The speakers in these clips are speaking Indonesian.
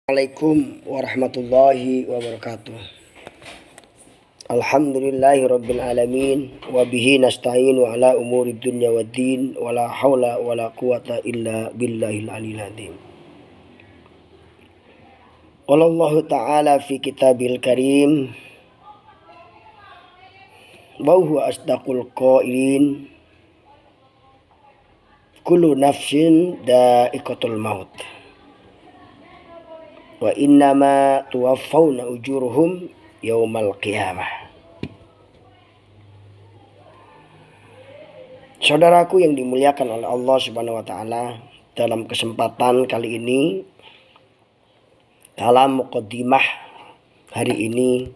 Assalamualaikum warahmatullahi wabarakatuh. Alhamdulillahirabbil alamin wa bihi nasta'inu ala umuri dunya waddin wala haula wala quwata illa billahil aliyil azim. Qala Allah ta'ala fi kitabil karim wa huwa asdaqul qailin kullu nafsin dha'iqatul maut wa innama tuwaffawna ujuruhum yaumal qiyamah. Saudaraku yang dimuliakan oleh Allah Subhanahu wa taala, dalam kesempatan kali ini dalam muqaddimah hari ini,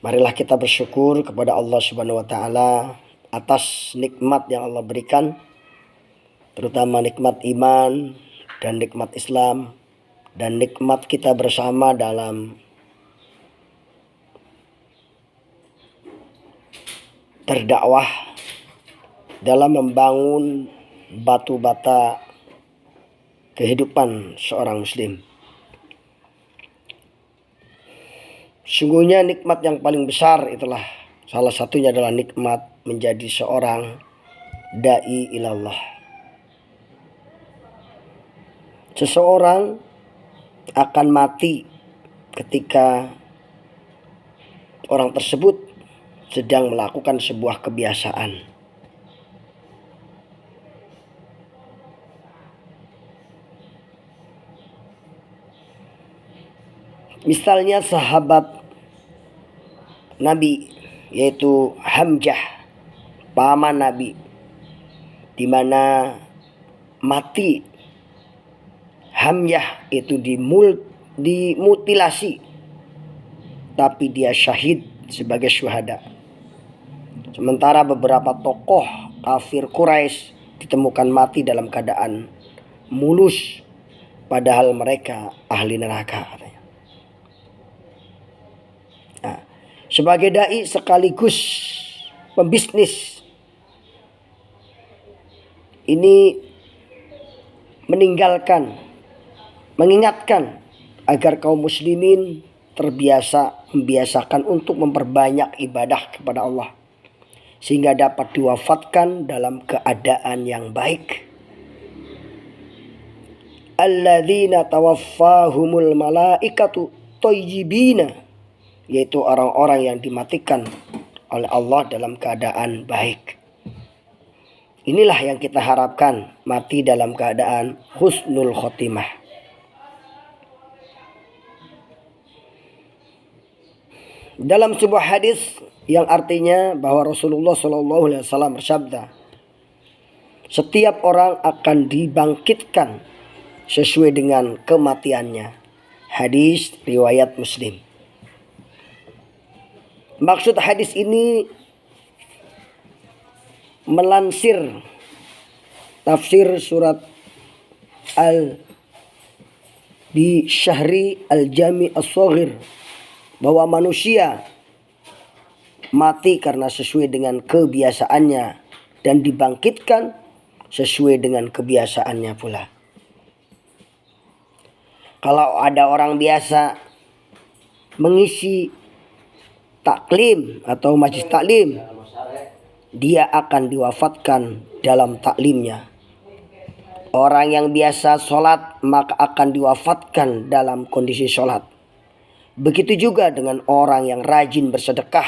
marilah kita bersyukur kepada Allah Subhanahu wa taala atas nikmat yang Allah berikan, terutama nikmat iman dan nikmat Islam dan nikmat kita bersama dalam berdakwah, dalam membangun batu bata kehidupan seorang muslim. Sungguhnya nikmat yang paling besar itulah salah satunya adalah nikmat menjadi seorang da'i ilallah. Seseorang akan mati ketika orang tersebut sedang melakukan sebuah kebiasaan. Misalnya sahabat Nabi, yaitu Hamzah, paman Nabi, di mana mati Hamzah itu dimutilasi, tapi dia syahid sebagai syuhada. Sementara beberapa tokoh kafir Quraisy ditemukan mati dalam keadaan mulus, padahal mereka ahli neraka. Nah, sebagai dai sekaligus pembisnis, ini mengingatkan agar kaum muslimin membiasakan untuk memperbanyak ibadah kepada Allah, sehingga dapat diwafatkan dalam keadaan yang baik. Alladzina tawaffahumul malaikatu thayyibina, yaitu orang-orang yang dimatikan oleh Allah dalam keadaan baik. Inilah yang kita harapkan, mati dalam keadaan husnul khotimah. Dalam sebuah hadis yang artinya bahwa Rasulullah SAW bersabda, setiap orang akan dibangkitkan sesuai dengan kematiannya. Hadis riwayat Muslim. Maksud hadis ini melansir tafsir surat Al-Syahri Al-Jami As-Shaghir, bahwa manusia mati karena sesuai dengan kebiasaannya dan dibangkitkan sesuai dengan kebiasaannya pula. Kalau ada orang biasa mengisi taklim atau majlis taklim, dia akan diwafatkan dalam taklimnya. Orang yang biasa sholat maka akan diwafatkan dalam kondisi sholat. Begitu juga dengan orang yang rajin bersedekah,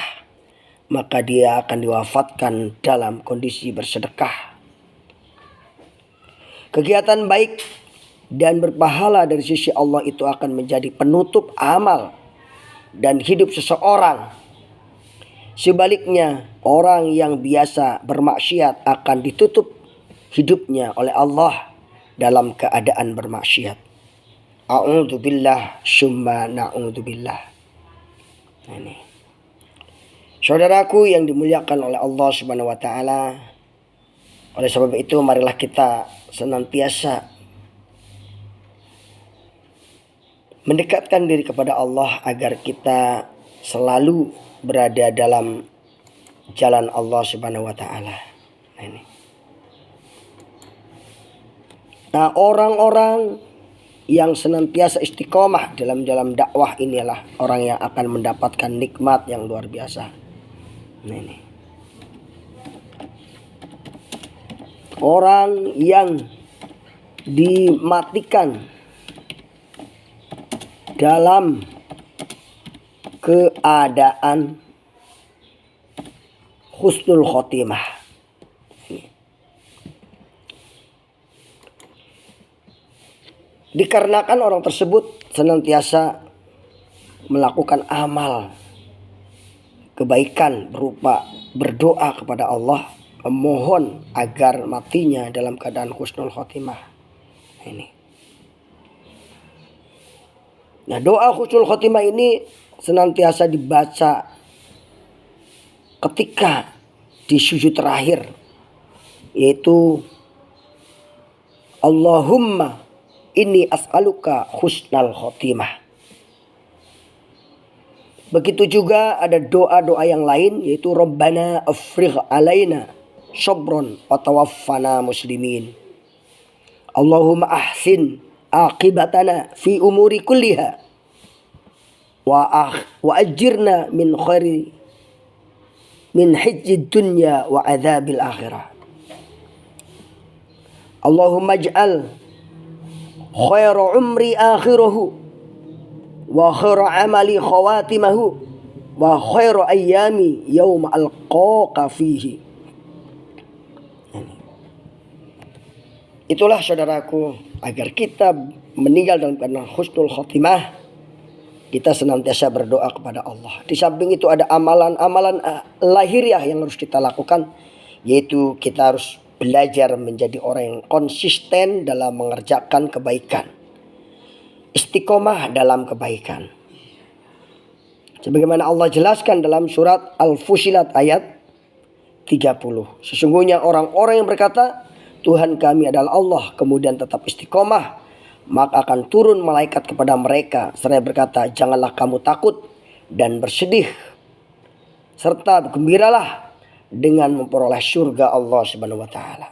maka dia akan diwafatkan dalam kondisi bersedekah. Kegiatan baik dan berpahala dari sisi Allah itu akan menjadi penutup amal dan hidup seseorang. Sebaliknya, orang yang biasa bermaksiat akan ditutup hidupnya oleh Allah dalam keadaan bermaksiat. A'udzubillah summa na'udzubillah. Ini. Saudaraku yang dimuliakan oleh Allah Subhanahu wa taala, oleh sebab itu marilah kita senantiasa mendekatkan diri kepada Allah agar kita selalu berada dalam jalan Allah Subhanahu wa taala. Nah, orang-orang yang senantiasa istiqomah dalam dakwah inilah orang yang akan mendapatkan nikmat yang luar biasa. Nah, ini. Orang yang dimatikan dalam keadaan husnul khotimah. Dikarenakan orang tersebut senantiasa melakukan amal kebaikan berupa berdoa kepada Allah, memohon agar matinya dalam keadaan husnul khotimah. Ini. Nah, doa husnul khotimah ini senantiasa dibaca ketika di sujud terakhir, yaitu Allahumma inni as'aluka husnal khotimah. Begitu juga ada doa-doa yang lain, yaitu Rabbana afrigh alaina sabron wa tawaffana muslimin. Allahumma ahsin aqibatana fi umuri kulliha wa ajirna min khairi min hijjid dunya wa adzabil akhirah. Allahumma ij'al khairu umri akhirahu wa khairu amali khawatimahu wa khairu ayyami yawma alqaqa fihi. Itulah saudaraku, agar kita meninggal dalam keadaan husnul khotimah, kita senantiasa berdoa kepada Allah. Di samping itu ada amalan-amalan lahiriah yang harus kita lakukan, yaitu kita harus belajar menjadi orang yang konsisten dalam mengerjakan kebaikan, istiqomah dalam kebaikan. Sebagaimana Allah jelaskan dalam surat Al-Fusilat ayat 30. Sesungguhnya orang-orang yang berkata, Tuhan kami adalah Allah, kemudian tetap istiqomah, maka akan turun malaikat kepada mereka seraya berkata, janganlah kamu takut dan bersedih, serta bergembiralah dengan memperoleh surga Allah Subhanahu wa taala.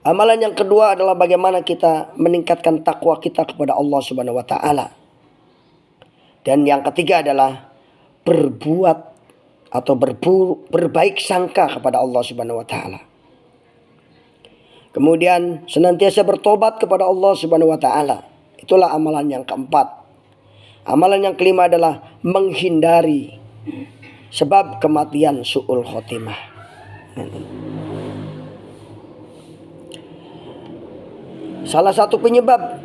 Amalan yang kedua adalah bagaimana kita meningkatkan takwa kita kepada Allah Subhanahu wa taala. Dan yang ketiga adalah berbuat atau berbaik sangka kepada Allah Subhanahu wa taala. Kemudian senantiasa bertobat kepada Allah Subhanahu wa taala. Itulah amalan yang keempat. Amalan yang kelima adalah menghindari sebab kematian su'ul khotimah. Salah satu penyebab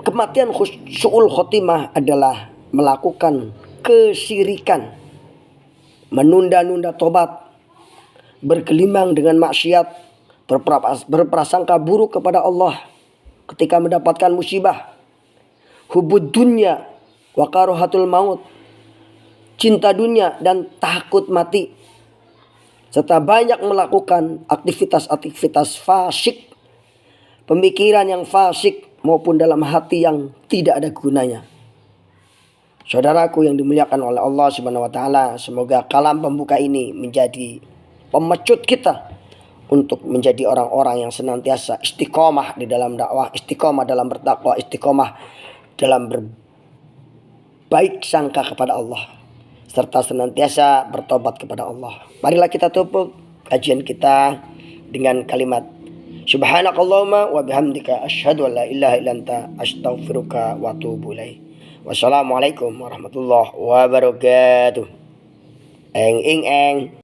kematian su'ul khotimah adalah melakukan kesyirikan, menunda-nunda tobat, bergelimang dengan maksiat, berprasangka buruk kepada Allah ketika mendapatkan musibah, hubud dunya wa karahatul maut, cinta dunia dan takut mati, serta banyak melakukan aktivitas-aktivitas fasik, pemikiran yang fasik maupun dalam hati yang tidak ada gunanya. Saudaraku yang dimuliakan oleh Allah Subhanahu wa taala, semoga kalam pembuka ini menjadi pemecut kita untuk menjadi orang-orang yang senantiasa istiqomah di dalam dakwah, istiqomah dalam bertakwa, istiqomah dalam berbaik sangka kepada Allah, serta senantiasa bertobat kepada Allah. Marilah kita tutup kajian kita dengan kalimat Subhanakallahumma wa bihamdika asyhadu an la ilaha illa anta astaghfiruka wa atubu ilaik. Wassalamualaikum warahmatullahi wabarakatuh. Eng.